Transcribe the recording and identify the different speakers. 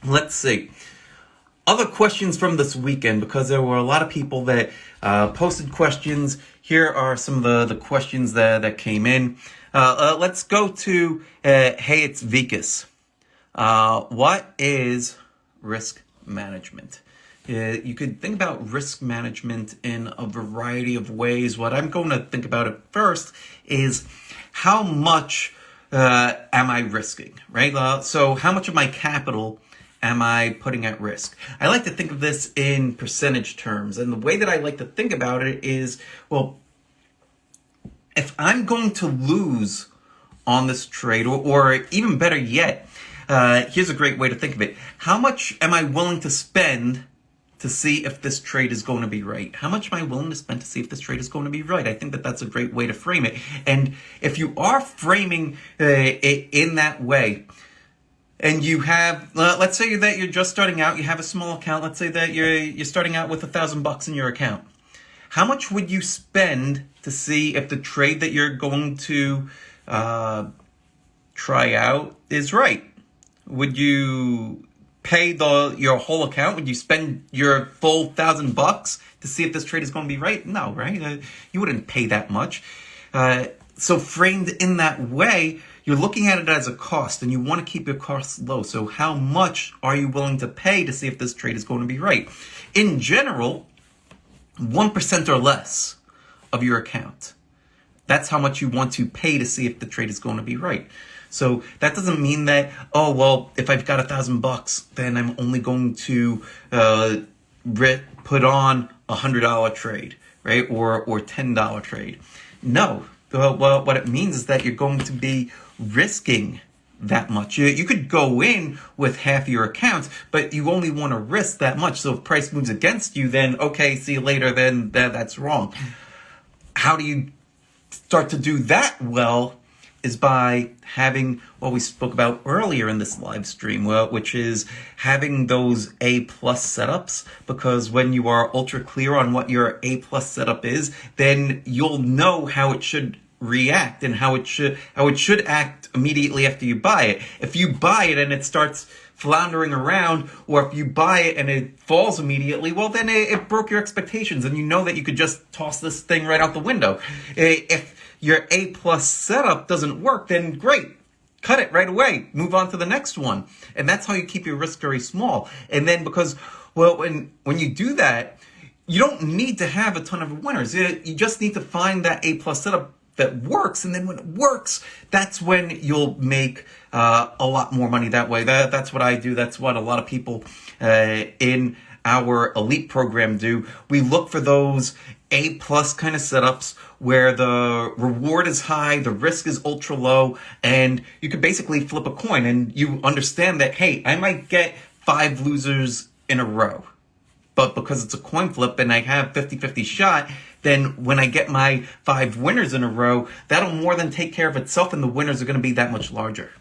Speaker 1: Let's see. Other questions from this weekend, because there were a lot of people that posted questions. Here are some of the questions that came in. Let's go to, hey, it's Vikas. What is risk management? You could think about risk management in a variety of ways. What I'm going to think about at first is how much am I risking, right? So how much of my capital am I putting at risk? I like to think of this in percentage terms. And the way that I like to think about it is, well, if I'm going to lose on this trade, or even better yet, here's a great way to think of it. How much am I willing to spend to see if this trade is going to be right? How much am I willing to spend to see if this trade is going to be right? I think that that's a great way to frame it. And if you are framing it in that way, and you have, let's say that you're just starting out, you have a small account, let's say that you're starting out with $1,000 in your account. How much would you spend to see if the trade that you're going to try out is right? Would you pay your whole account? Would you spend your full $1,000 to see if this trade is going to be right? No, right? You wouldn't pay that much. So framed in that way, you're looking at it as a cost, and you want to keep your costs low. So how much are you willing to pay to see if this trade is going to be right? In general, 1% or less of your account. That's how much you want to pay to see if the trade is going to be right. So that doesn't mean that, oh, well, if I've got $1,000, then I'm only going to put on $100 trade, right? Or $10 trade. No. Well, what it means is that you're going to be risking that much. You could go in with half your account, but you only want to risk that much. So if price moves against you, then okay, see you later, then that's wrong. How do you start to do that well is by having what we spoke about earlier in this live stream, which is having those A+ setups, because when you are ultra clear on what your A+ setup is, then you'll know how it should react and how it should act immediately after you buy it. If you buy it and it starts floundering around, or if you buy it and it falls immediately, well, then it broke your expectations, and you know that you could just toss this thing right out the window. If your A+ setup doesn't work, then great. Cut it right away. Move on to the next one. And that's how you keep your risk very small. And then because, well, when you do that, you don't need to have a ton of winners. You just need to find that A+ setup that works. And then when it works, that's when you'll make a lot more money that way. That's what I do. That's what a lot of people in our elite program do. We look for those A+ kind of setups where the reward is high, the risk is ultra low, and you could basically flip a coin, and you understand that, hey, I might get 5 losers in a row, but because it's a coin flip and I have 50-50 shot, then when I get my 5 winners in a row, that'll more than take care of itself, and the winners are going to be that much larger.